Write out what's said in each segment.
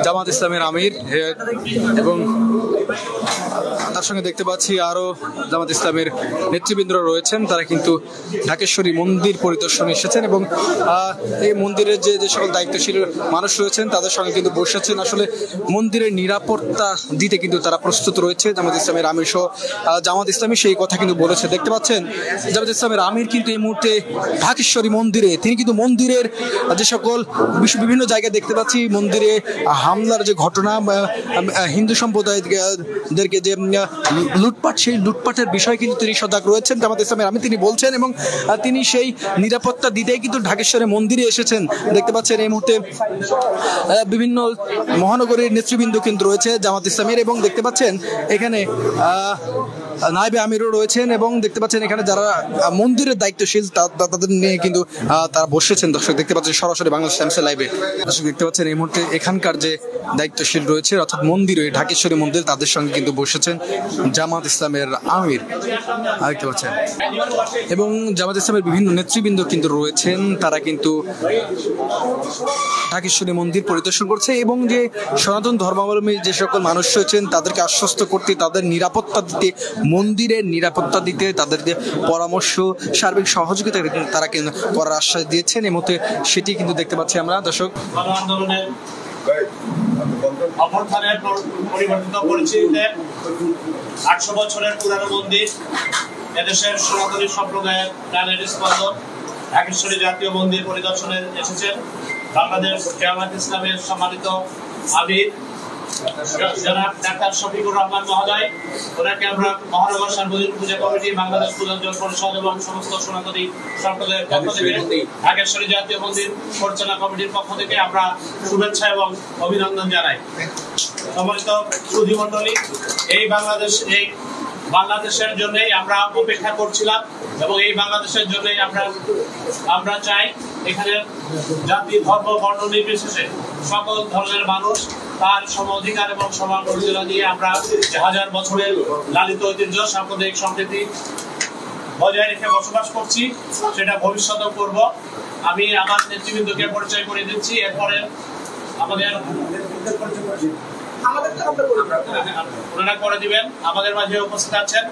জামাত ইসলামের আমির এবং তার সঙ্গে দেখতে পাচ্ছি আরো জামাত ইসলামের নেতৃবৃন্দরা রয়েছেন। তারা কিন্তু ঢাকেশ্বরী মন্দির পরিদর্শনে এসেছেন এবং এই মন্দিরের যে সকল দায়িত্বশীল মানুষ রয়েছেন তাদের সঙ্গে কিন্তু বসেছেন। আসলে মন্দিরের নিরাপত্তা দিতে কিন্তু তারা প্রস্তুত রয়েছে। জামাত ইসলামের আমির সহ জামাত ইসলামী সেই কথা কিন্তু বলেছে। দেখতে পাচ্ছেন জামাত ইসলামের আমির কিন্তু এই মুহূর্তে ঢাকেশ্বরী মন্দিরে, তিনি কিন্তু মন্দিরের যে সকল বিভিন্ন জায়গায় দেখতে পাচ্ছি মন্দিরে হামলার যে ঘটনা, হিন্দু সম্প্রদায়দেরকে যে লুটপাট, সেই লুটপাটের বিষয়ে কিন্তু তিনি সজাগ রয়েছেন জামাত ইসলামের আমির, তিনি বলছেন এবং তিনি সেই নিরাপত্তা দিতেই কিন্তু ঢাকেশ্বরী মন্দিরে এসেছেন। দেখতে পাচ্ছেন এই মুহূর্তে বিভিন্ন মহানগরীর নেতৃবৃন্দ কিন্তু রয়েছে জামাত ইসলামের এবং দেখতে পাচ্ছেন এখানে নায়েবে আমিরও রয়েছেন এবং দেখতে পাচ্ছেন এখানে যারা মন্দিরের দায়িত্বশীল তাদের নিয়ে কিন্তু তারা বসেছেন। দর্শক দেখতে পাচ্ছেন সরাসরি বাংলাদেশ টাইমসের লাইভে। দর্শক দেখতে পাচ্ছেন এই মুহূর্তে এখানকার যে দায়িত্বশীল রয়েছে অর্থাৎ মন্দিরে ঢাকেশ্বরী মন্দির, তাদের সঙ্গে কিন্তু বসেছেন জামাত ইসলামের আমির, দেখতে পাচ্ছেন এবং জামাত ইসলামের বিভিন্ন নেতৃবৃন্দ কিন্তু রয়েছেন। তারা কিন্তু ঢাকেশ্বরী মন্দির পরিদর্শন করছে এবং যে সনাতন ধর্মাবলম্বী যে সকল মানুষ রয়েছেন তাদেরকে আশ্বস্ত করতে, তাদের নিরাপত্তা দিতে, মন্দিরের নিরাপত্তা দিতে, তাদের যে পরামর্শ, সার্বিক সহযোগিতা তারা কিন্তু করার আশ্বাস দিয়েছেন। এই মধ্যে সেটি কিন্তু দেখতে পাচ্ছি আমরা। দর্শক অভ্যুত্থানের পরিবর্তিত পরিস্থিতিতে 800 বছরের পুরানো মন্দির, এদেশের সনাতনী সম্প্রদায়ের প্রাণের স্পন্দন ঢাকেশ্বরী জাতীয় মন্দির পরিদর্শনে এসেছেন বাংলাদেশ জামাত ইসলামের সম্মানিত আমির জনাব ডাক্তার শফিকুর রহমান মহোদয়। ওনাকে আমরা মহানগর সার্বজনীন পূজা কমিটি, বাংলাদেশ পূজাঞ্চল পরিষদ এবং সমস্ত সনাতনী সম্প্রদায়ের পক্ষ থেকে, ঢাকেশ্বরী জাতীয় মন্দির পরিচালনা কমিটির পক্ষ থেকে আমরা শুভেচ্ছা এবং অভিনন্দন জানাই। সম্মানিত সুধী মণ্ডলী, এই বাংলাদেশের জন্যই আমরা অপেক্ষা করছিলাম এবং এই বাংলাদেশের জন্যই আমরা চাই এখানে জাতি, ধর্ম, বর্ণ নির্বিশেষে সকল ধরনের মানুষ তার সম অধিকার এবং সমান মর্যাদা দিয়ে আমরা হাজার বছরের লালিত ঐতিহ্য, সাম্প্রদায়িক সম্প্রীতি বজায় রেখে বসবাস করছি, সেটা ভবিষ্যতেও করব। আমি আমার নেতৃবৃন্দকে পরিচয় করে দিচ্ছি, এরপরে আমাদের ওনারা করে দিবেন। আমাদের মাঝে উপস্থিত আছেন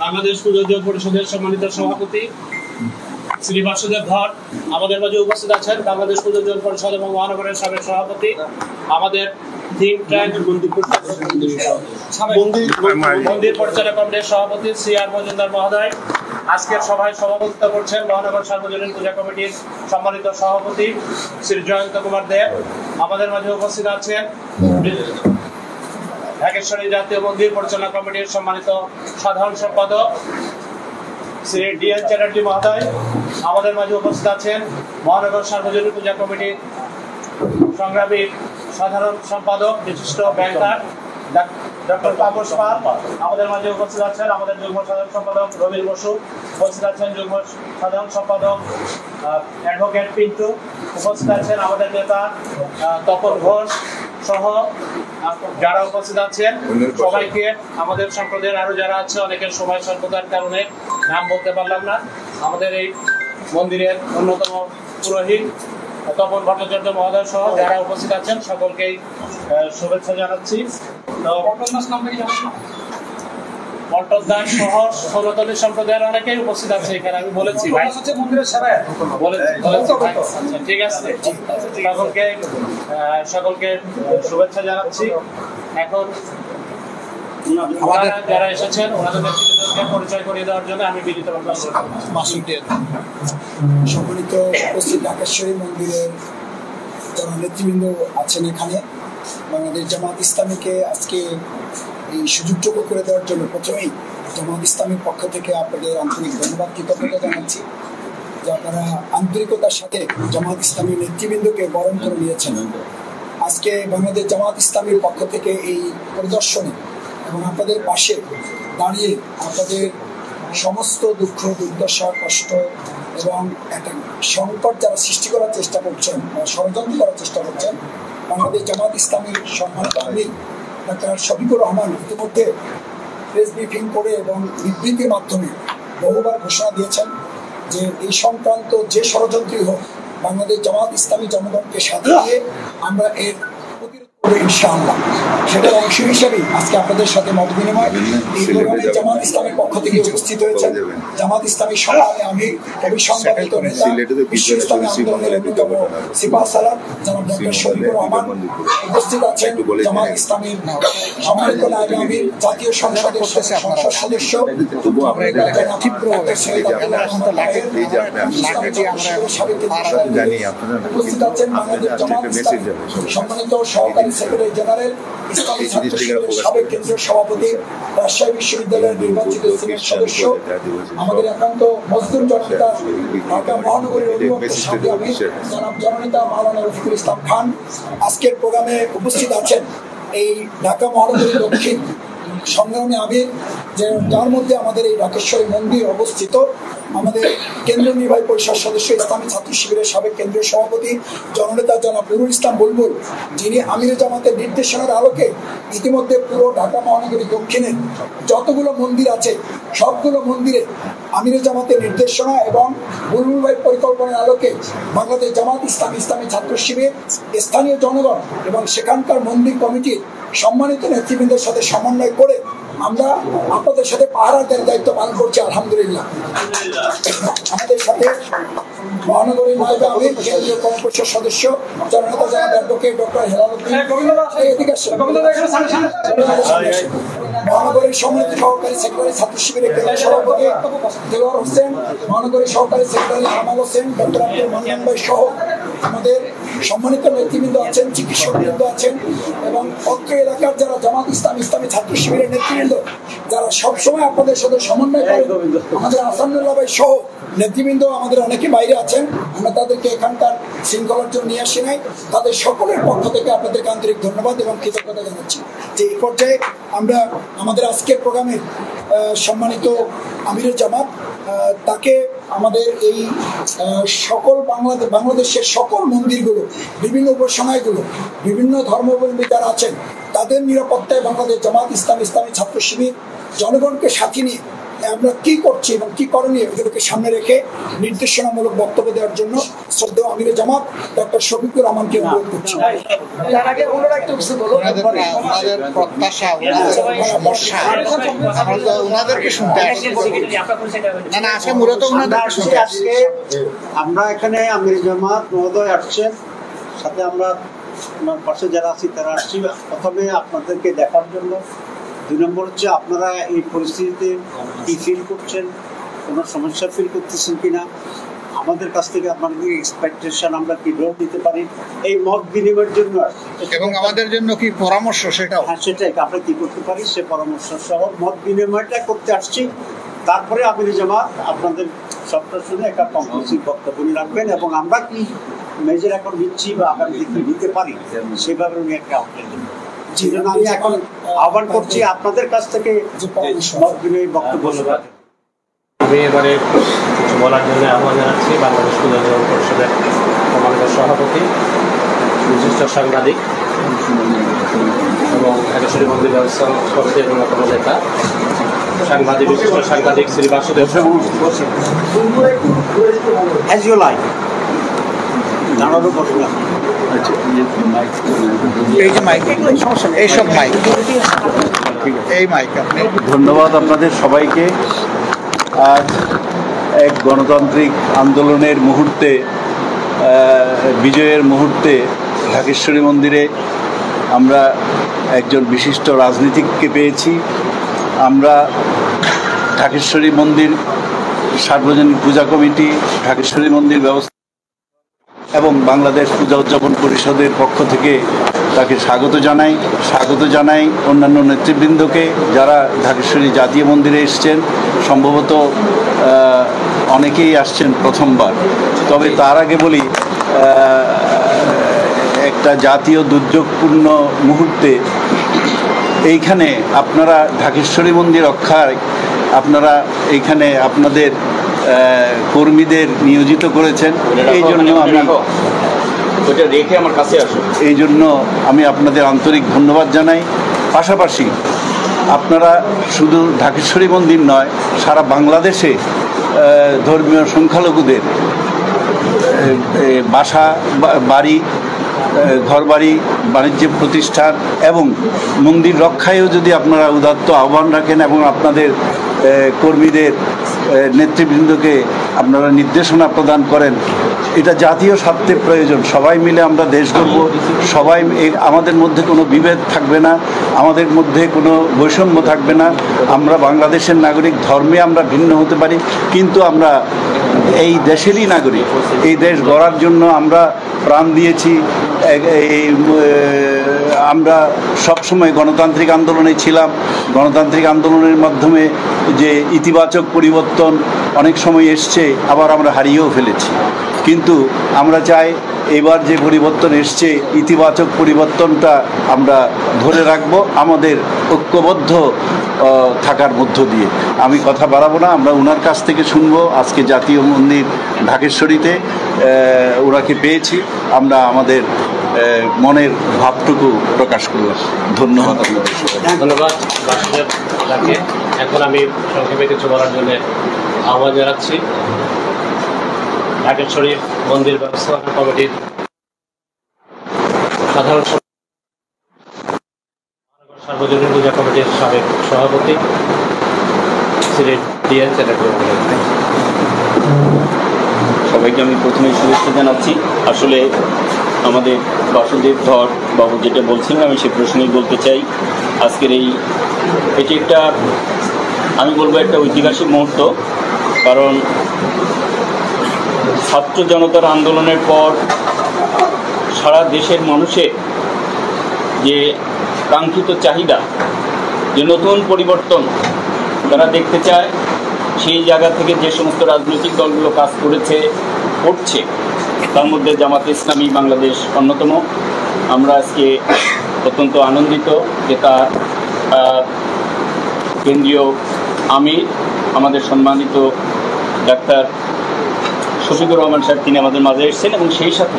বাংলাদেশ পূজনীয় পরিষদের সম্মানিত সভাপতি শ্রী বাসুদেব ধর। আমাদের মাঝে উপস্থিত আছেন বাংলাদেশ পূজনীয় পরিষদ এবং মহানগরের সাবেক সভাপতি, আমাদের মন্দির পরিচালনা কমিটির সভাপতি শ্রী আর মজুমদার মহোদয়। আজকের সভায় সভাপতিত্ব করছেন মহানগর সার্বজনীন পূজা কমিটির সম্মানিত সভাপতি শ্রী জয়ন্ত কুমার দেব। আমাদের মাঝে উপস্থিত আছেন ঢাকেশ্বরী জাতীয় মন্দির পরিচালনা কমিটির সম্মানিত সাধারণ সম্পাদক শ্রী ডিএন চ্যাটার্জি মহোদয়। আমাদের মাঝে উপস্থিত আছেন মহানগর সার্বজনীন পূজা কমিটির সংগ্রামী সাধারণ সম্পাদক বিশিষ্ট ব্যাংকার ডক্টর তাপস পাল। আমাদের মাঝে উপস্থিত আছেন আমাদের যুগ্ম সাধারণ সম্পাদক রবীন বসু। উপস্থিত আছেন যুগ্ম সাধারণ সম্পাদক অ্যাডভোকেট পিন্টু। উপস্থিত আছেন আমাদের নেতা তপন ঘোষ সহ যারা উপস্থিত আছেন সবাইকে, আমাদের সম্প্রদায়ের আরো যারা আছে অনেকের সময় স্বল্পতার কারণে নাম বলতে পারলাম না। আমাদের এই মন্দিরের অন্যতম পুরোহিত তপন ভট্টাচার্য মহোদয় সহ যারা উপস্থিত আছেন সকলকেই শুভেচ্ছা জানাচ্ছি। পল্টন দাস সহ সনাতনী সম্প্রদায়ের অনেকেই উপস্থিত আছে এখানে, আমি বলেছি ভাই ঠিক আছে। সকলকে শুভেচ্ছা জানাচ্ছি। এখন যারা এসেছেন ওনাদের নেতৃত্বকে পরিচয় করিয়ে দেওয়ার জন্য আমি বিনীত সম্মানিত উপস্থিত ঢাকেশ্বরী মন্দিরের যারা নেতৃবৃন্দ আছেন এখানে, বাংলাদেশ জামাত ইসলামীকে আজকে এই সুযোগযোগ্য করে দেওয়ার জন্য প্রথমেই জামাত ইসলামীর পক্ষ থেকে আপনাদের আন্তরিক ধন্যবাদ, কৃতজ্ঞতা জানাচ্ছি যে আপনারা আন্তরিকতার সাথে জামাত ইসলামী নেতৃবৃন্দকে বরণ করে নিয়েছেন। আজকে বাংলাদেশ জামাত ইসলামীর পক্ষ থেকে এই পরিদর্শনে এবং আপনাদের পাশে দাঁড়িয়ে আপনাদের সমস্ত দুঃখ, দুর্দশা, কষ্ট এবং একটা সংকট যারা সৃষ্টি করার চেষ্টা করছেন বা ষড়যন্ত্র করার চেষ্টা করছেন, বাংলাদেশ জামাত ইসলামীর সম্মানিত আমির ডাক্তার শফিকুর রহমান ইতিমধ্যে প্রেস ব্রিফিং করে এবং বিবৃতির মাধ্যমে বহুবার ঘোষণা দিয়েছেন যে এই সংক্রান্ত যে ষড়যন্ত্রই হোক বাংলাদেশ জামাত ইসলামী জনগণকে সাথে নিয়ে আমরা এর প্রতিরোধ করবো ইনশাআল্লাহ। সেটার অংশ হিসেবেই আজকে আপনাদের সাথে মত বিনিময়। এই প্রোগ্রামে জামাত ইসলামের পক্ষ থেকে উপস্থিত হয়েছেন জামাত ইসলামী সংগ্রামী আমির কবি সংবাদিত নেতা বিশ্ব ইসলামী আন্দোলনের অন্যতম সিপাহ সালার জনাব ডক্টর শরীফুর রহমান, উপস্থিত আছেন জামাত ইসলামীর সম্মানিত নায়েবে আমির জাতীয় সংসদের সংসদ সদস্য উপস্থিত আছেন বাংলাদেশ জামাত ইসলামী সম্মানিত সহকারী সেক্রেটারি জেনারেল ইসলামী ছাত্র শিবিরের সাবেক কেন্দ্রীয় সভাপতি, রাজশাহী বিশ্ববিদ্যালয়ের নির্বাচিত সিনেট সদস্য, আমাদের একান্ত মজদুর জননেতা ঢাকা মহানগরীর অধিবক্তা সাবেক আমির জনাব জননেতা মাওলানা রফিকুল ইসলাম খান আজকের প্রোগ্রামে উপস্থিত আছেন। এই ঢাকা মহানগরীর দক্ষিণ সংগ্রামী আমির যার মধ্যে আমাদের এই ঢাকেশ্বরী মন্দির অবস্থিত, আমাদের কেন্দ্রীয় নির্বাহী পরিষদ সদস্য ইসলামী ছাত্র শিবিরের সাবেক কেন্দ্রীয় সভাপতি জননেতা জনাব নুরুল ইসলাম বুলবুল, যিনি আমির জামাতের নির্দেশনার আলোকে ইতিমধ্যে পুরো ঢাকা মহানগরী দক্ষিণের যতগুলো মন্দির আছে সবগুলো মন্দিরে আমির জামাতের নির্দেশনা এবং বুলবুল ভাইয়ের পরিকল্পনার আলোকে বাংলাদেশ জামাত ইসলামী ছাত্র শিবির, স্থানীয় জনগণ এবং সেখানকার মন্দির কমিটির সম্মানিত নেতৃবৃন্দের সাথে সমন্বয় করে আমরা আপনাদের সাথে পাহারা দেওয়ার দায়িত্ব পালন করছি আলহামদুলিল্লাহ। আমাদের সাথে মহানগরীর নায়েবে আমির কেন্দ্রীয় কর্মপরিষদ সদস্য জননেতা জনাব অ্যাডভোকেট ডক্টর হেলাল উদ্দিন, মহানগরীর সম্মানিত সহকারী সেক্রেটারি ছাত্র শিবিরের কেন্দ্রীয় সভাপতি দেওয়ার হোসেন, মহানগরীর সহকারী সেক্রেটারি কামাল হোসেন, ডক্টর আব্দুল মান্নান ভাই সহ আমাদের সম্মানিত নেতৃবৃন্দ আছেন, চিকিৎসকবৃন্দ আছেন এবং অত্র এলাকার যারা জামাত ইসলামী ছাত্র শিবিরের নেতৃবৃন্দ যারা সবসময় আপনাদের সাথে সমন্বয় করেন, আমাদের আসানুল্লাহ ভাই সহ নেতৃবৃন্দ আমাদের অনেকে বাইরে আছেন, আমরা তাদেরকে এখানকার শৃঙ্খলার জন্য নিয়ে আসি নাই, তাদের সকলের পক্ষ থেকে আপনাদেরকে আন্তরিক ধন্যবাদ এবং কৃতজ্ঞতা জানাচ্ছি। যে এই পর্যায়ে আমরা আমাদের আজকের প্রোগ্রামের সম্মানিত আমিরের জামাত তাকে আমাদের এই সকল বাংলাদেশের সকল মন্দিরগুলো, বিভিন্ন উপাসনালয়গুলো, বিভিন্ন ধর্মাবলম্বী যারা আছেন তাদের নিরাপত্তায় বাংলাদেশ জামাত ইসলামী ছাত্র শিবির জনগণকে সাথে নিয়ে আমরা কি করছি এবং কি করণীয় এগুলোকে সামনে রেখে নির্দেশনামূলক বক্তব্য দেওয়ার জন্য শ্রদ্ধেয় আমিরে জামাত ডক্টর শফিকুর রহমানকে অনুরোধ করছি। আমরা এখানে আমির জামাত মহোদয় আসছেন, সাথে আমরা আমার পাশে যারা আছি তারা আসছি প্রথমে আপনাদেরকে দেখার জন্য। 2 নম্বর হচ্ছে আপনারা এই পরিস্থিতিতে কি ফিল করছেন, কোনো সমস্যা ফিল করতেছেন কিনা, আমাদের কাছ থেকে আপনাদের এক্সপেকটেশন আমরা কি রোল দিতে পারি এই মত বিনিময়ের জন্য, এবং আমাদের জন্য কি পরামর্শ সেটাও। হ্যাঁ, সেটাই আমরা কি করতে পারি সে পরামর্শ সহ মত বিনিময়টা করতে আসছি। তারপরে আমির জামাত আপনাদের সবটা শুনে একটা কনক্লুসিভ বক্তব্য রাখবেন এবং আমরা কি মেজর এখন নিচ্ছি বা আগামী দিকে নিতে পারি সেভাবে উনি একটা আউটলাইন দেবেন। আমি এখন আহ্বান করছি আপনাদের কাছ থেকে বক্তব্য। আমি এবারে কিছু বলার জন্য আহ্বান জানাচ্ছি বাংলাদেশ পুনর্জীবন পরিষদের সম্মানিত সভাপতি, বিশিষ্ট সাংবাদিক এবং ঢাকেশ্বরী মন্দির ব্যবস্থা কমিটির অন্যতম নেতা সাংবাদিক, বিশিষ্ট সাংবাদিক শ্রী বাসুদেব ধন্যবাদ আপনাদের সবাইকে। আজ এক গণতান্ত্রিক আন্দোলনের মুহূর্তে, বিজয়ের মুহূর্তে ঢাকেশ্বরী মন্দিরে আমরা একজন বিশিষ্ট রাজনীতিককে পেয়েছি। আমরা ঢাকেশ্বরী মন্দির সার্বজনীন পূজা কমিটি, ঢাকেশ্বরী মন্দির ব্যবস্থা এবং বাংলাদেশ পূজা উদযাপন পরিষদের পক্ষ থেকে তাকে স্বাগত জানাই অন্যান্য নেতৃবৃন্দকে যারা ঢাকেশ্বরী জাতীয় মন্দিরে এসছেন। সম্ভবত অনেকেই আসছেন প্রথমবার। তবে তার আগে বলি, একটা জাতীয় দুর্যোগপূর্ণ মুহূর্তে এইখানে আপনারা ঢাকেশ্বরী মন্দির রক্ষায় আপনারা এইখানে আপনাদের কর্মীদের নিয়োজিত করেছেন। এই জন্য আমি আপনাদের আন্তরিক ধন্যবাদ জানাই। পাশাপাশি আপনারা শুধু ঢাকেশ্বরী মন্দির নয়, সারা বাংলাদেশে ধর্মীয় সংখ্যালঘুদের বাসা বাড়ি ঘরবাড়ি, বাণিজ্য প্রতিষ্ঠান এবং মন্দির রক্ষায়ও যদি আপনারা উদাত্ত আহ্বান রাখেন এবং আপনাদের কর্মীদের নেতৃবৃন্দকে আপনারা নির্দেশনা প্রদান করেন, এটা জাতীয় স্বার্থের প্রয়োজন। সবাই মিলে আমরা দেশ গড়ব, সবাই আমাদের মধ্যে কোনো বিভেদ থাকবে না, আমাদের মধ্যে কোনো বৈষম্য থাকবে না। আমরা বাংলাদেশের নাগরিক, ধর্মে আমরা ভিন্ন হতে পারি, কিন্তু আমরা এই দেশেরই নাগরিক। এই দেশ গড়ার জন্য আমরা প্রাণ দিয়েছি। আমরা সবসময় গণতান্ত্রিক আন্দোলনে ছিলাম। গণতান্ত্রিক আন্দোলনের মাধ্যমে যে ইতিবাচক পরিবর্তন অনেক সময় এসছে, আবার আমরা হারিয়েও ফেলেছি। কিন্তু আমরা চাই এবার যে পরিবর্তন এসছে, ইতিবাচক পরিবর্তনটা আমরা ধরে রাখবো আমাদের ঐক্যবদ্ধ থাকার মধ্য দিয়ে। আমি কথা বাড়াবো না, আমরা ওনার কাছ থেকে শুনবো। আজকে জাতীয় মন্দির ঢাকেশ্বরীতে ওনাকে পেয়েছি, আমরা আমাদের মনের ভাবটুকু প্রকাশ করলাম। ধন্যবাদ আপনাদের। ধন্যবাদ বাসুদেব দাকে। এখন আমি সংক্ষেপে কিছু বলার জন্য আহ্বান জানাচ্ছি ঢাকেশ্বরী মন্দির ব্যবস্থাপনা কমিটির সাধারণ সার্বজনীন পূজা কমিটির সাবেক সভাপতি শ্রী ডিএন চ্যাটার্জি। সবাইকে আমি প্রথমেই শুভেচ্ছা জানাচ্ছি। আসলে আমাদের বাসুদেব ধর বাবু যেটা বলছিলেন, আমি সে প্রশ্নেই বলতে চাই। আজকের এটি একটা, আমি বলবো একটা ঐতিহাসিক মুহূর্ত। কারণ ছাত্র জনতার আন্দোলনের পর সারা দেশের মানুষের যে কাঙ্ক্ষিত চাহিদা, যে নতুন পরিবর্তন তারা দেখতে চায়, সেই জায়গা থেকে যে সমস্ত রাজনৈতিক দলগুলো কাজ করছে, তার মধ্যে জামাতে ইসলামী বাংলাদেশ অন্যতম। আমরা আজকে অত্যন্ত আনন্দিত যে তার কেন্দ্রীয় আমির আমাদের সম্মানিত ডাক্তার শফিকুর রহমান সাহেব, তিনি আমাদের মাঝে এসেছেন এবং সেই সাথে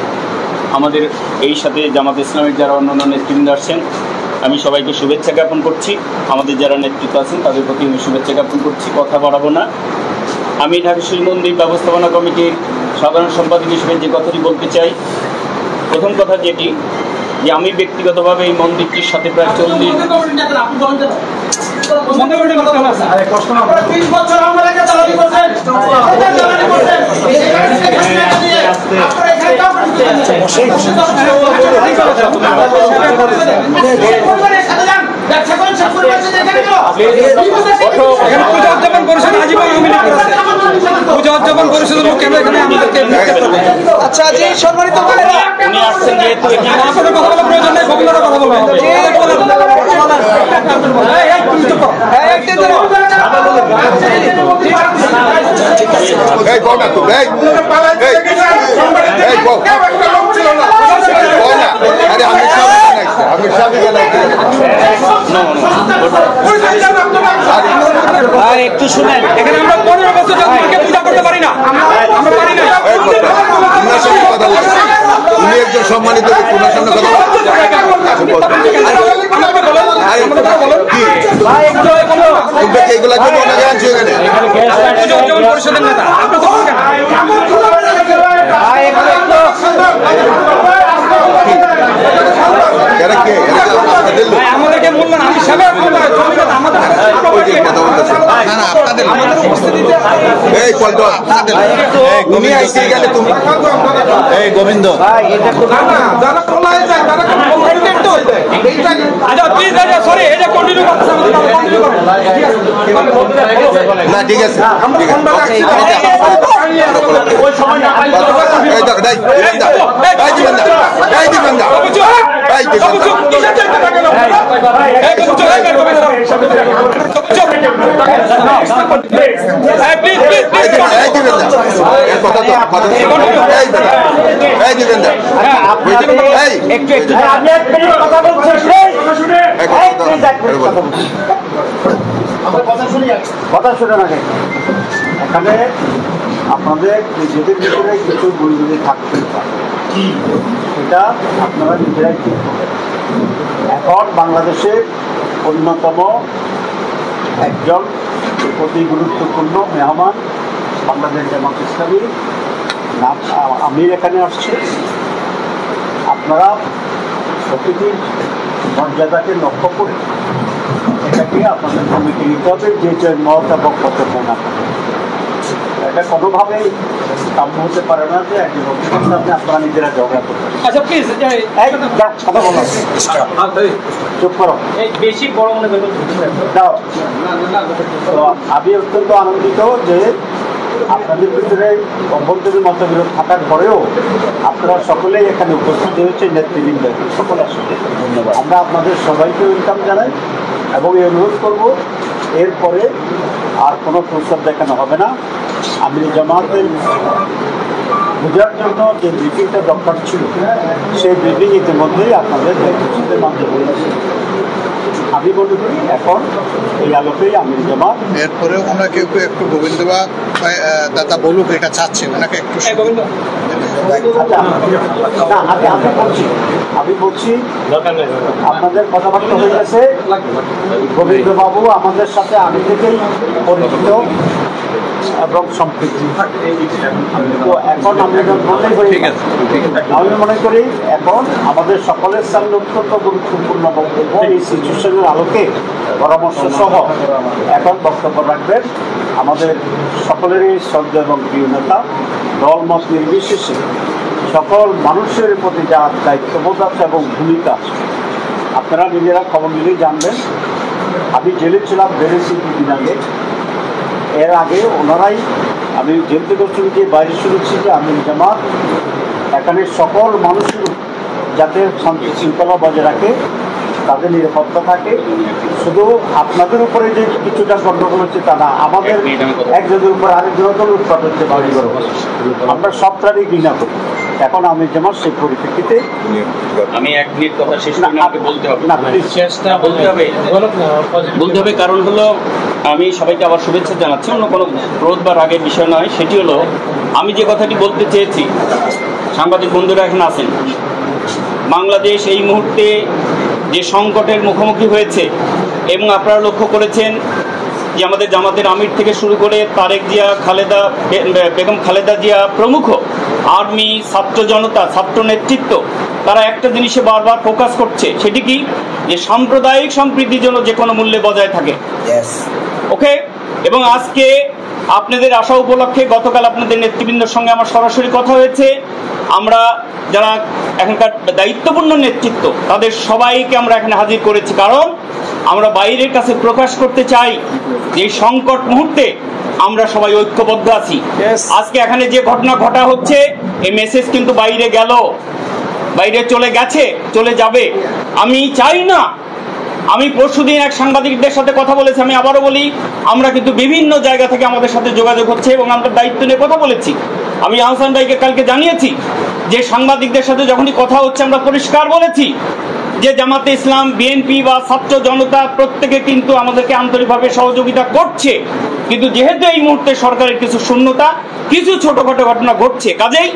আমাদের এই সাথে জামাত ইসলামের যারা অন্যান্য নেতৃবৃন্দ আসছেন, আমি সবাইকে শুভেচ্ছা জ্ঞাপন করছি। আমাদের যারা নেতৃত্ব আছেন তাদের প্রতি আমি শুভেচ্ছা জ্ঞাপন করছি। কথা বাড়াবো না। আমি ঢাকেশ্বরী মন্দির ব্যবস্থাপনা কমিটির সাধারণ সম্পাদক হিসেবে যে কথাটি বলতে চাই, প্রথম কথা যেটি, যে আমি ব্যক্তিগতভাবে এই মন্দিরটির সাথে প্রায় 40 আচ্ছা জি, সম্মানিত উনি আসছেন যেহেতু একটু শুনেন, এখানে আমরা 15 বছর ধরে পূজা করতে পারি না, আমরা পারি না। উনি একজন সম্মানিত ওনার সামনে কথা এইগুলা কি ওনাকে আনছি এখানে পরিষদের নেতা আমাদেরকে বললেন, আমি গোবিন্দ না ঠিক আছে কথা শুনে না। এখানে আপনাদের নিজেদের ভিতরে কিছু বৈধি থাকতে পারে, সেটা আপনারা নিজেরাই ঠিক করবেন। এখন বাংলাদেশের অন্যতম একজন অতি গুরুত্বপূর্ণ মেহমান বাংলাদেশ জামাত ইসলামী আমির এখানে আসছে। আপনারা প্রকৃতির মর্যাদাকে লক্ষ্য করে এটাকে আপনাদের ভূমিকা নিতে হবে, যে মহতা বক্তব্য না এটা কোনোভাবেই কাম্য হতে পারে না যে একজন অভিযোগের সামনে আপনারা নিজেরা ঝগড়া করবেন। আচ্ছা প্লিজ কথা বলো, চুপ করো, বেশি বড় মনে করবেন দাও। তো আমি অত্যন্ত আনন্দিত যে আপনাদের ভিতরে অভ্যন্তরীণ মতবিরোধ থাকার পরেও আপনারা সকলেই এখানে উপস্থিত হয়েছে, নেতৃবৃন্দ সকলে আসলে ধন্যবাদ। আমরা আপনাদের সবাইকে ওয়েলকাম জানাই এবং এই অনুরোধ করবো এরপরে আর কোনো প্রস্তাব দেখানো হবে না। আমির জামাতের বোঝার জন্য যে ব্রিফিংটা দরকার ছিল সেই ব্রিফিং ইতিমধ্যেই আপনাদের নেতৃত্বের মাধ্যমে হয়েছে। আমি মনে করি এখন এই আলোকেই আমির জামাত এরপরে ওনাকে একটু গোবিন্দ বা দাদা বলুক এটা চাচ্ছেন, ওনাকে একটু আমি বলছি আপনাদের কথাবার্তা হয়ে গেছে। গোবিন্দ বাবু আমাদের সাথে আগে থেকেই পরিচিত এবং সম্পৃক্তি। তো এখন আমি মনে করি এখন আমাদের সকলের সামনে অত্যন্ত গুরুত্বপূর্ণ বক্তব্য এই সিচুয়েশনের আলোকে পরামর্শ সহ এখন বক্তব্য রাখবেন আমাদের সকলেরই শ্রদ্ধা এবং প্রিয় নেতা, দলমত নির্বিশেষে সকল মানুষের প্রতি যা দায়িত্ববোধ আছে এবং ভূমিকা আছে আপনারা নিজেরা খবর নিলেই জানবেন। আমি জেলে ছিলাম বেড়েছি 2 দিন আগে। এর আগে ওনারাই, আমি জেল থেকে গিয়ে বাইরে শুনেছি যে আমির জামাত এখানে সকল মানুষের যাতে শান্তি শৃঙ্খলা বজায় রাখে, তাদের নিরাপত্তা থাকে। শুধু আপনাদের উপরে যে কিছুটা গণ্ডগোল হচ্ছে তা না, আমাদের একজনের উপর আরেকজনের উৎপাদ হচ্ছে বাড়িঘর। আমরা সবটারই ঘৃণা করি। এখন আমির জামাত সেই পরিপ্রেক্ষিতে আমি 1 মিনিট কথা শেষ করে আমাকে বলতে হবে, বলতে হবে কারণ হলো আমি সবাইকে আবার শুভেচ্ছা জানাচ্ছি, অন্য কোনো ক্রোধ বা রাগের বিষয় নয়। সেটি হলো আমি যে কথাটি বলতে চেয়েছি, সাংবাদিক বন্ধুরা এখানে আছেন, বাংলাদেশ এই মুহূর্তে যে সংকটের মুখোমুখি হয়েছে এবং আপনারা লক্ষ্য করেছেন যে আমাদের জামাতের আমির থেকে শুরু করে তারেক জিয়া, বেগম খালেদা জিয়া প্রমুখ, আর্মি, ছাত্র জনতা, ছাত্র নেতৃত্ব, তারা একটা জিনিসে বারবার ফোকাস করছে, সেটি কি যে সাম্প্রদায়িক সম্প্রীতি যেন যে কোনো মূল্যে বজায় থাকে। ওকে, এবং আজকে আপনাদের আশা উপলক্ষে গতকাল আপনাদের নেতৃবৃন্দের সঙ্গে আমার সরাসরি কথা হয়েছে। আমরা যারা এখানকার দায়িত্বপূর্ণ নেতৃত্ব তাদের সবাইকে আমরা এখানে হাজির করেছি, কারণ আমরা বাইরের কাছে প্রকাশ করতে চাই যে সংকট মুহূর্তে আমরা সবাই ঐক্যবদ্ধ আছি। আজকে এখানে যে ঘটনা ঘটা হচ্ছে এই মেসেজ কিন্তু বাইরে গেল, বাইরে চলে গেছে, চলে যাবে। আমি চাই না, আমি পরশুদিন এক সাংবাদিকদের সাথে কথা বলেছি, আমি আবারও বলি, আমরা কিন্তু বিভিন্ন জায়গা থেকে আমাদের সাথে যোগাযোগ হচ্ছে এবং আমরা দায়িত্ব নিয়ে কথা বলেছি। আমি আহসান ভাইকে কালকে জানিয়েছি যে সাংবাদিকদের সাথে যখনই কথা হচ্ছে আমরা পরিষ্কার বলেছি যে জামাতে ইসলাম, বিএনপি বা ছাত্র জনতা প্রত্যেকে কিন্তু আমাদেরকে আন্তরিকভাবে সহযোগিতা করছে, কিন্তু যেহেতু এই মুহূর্তে সরকারের কিছু শূন্যতা, কিছু ছোটখাটো ঘটনা ঘটছে, কাজেই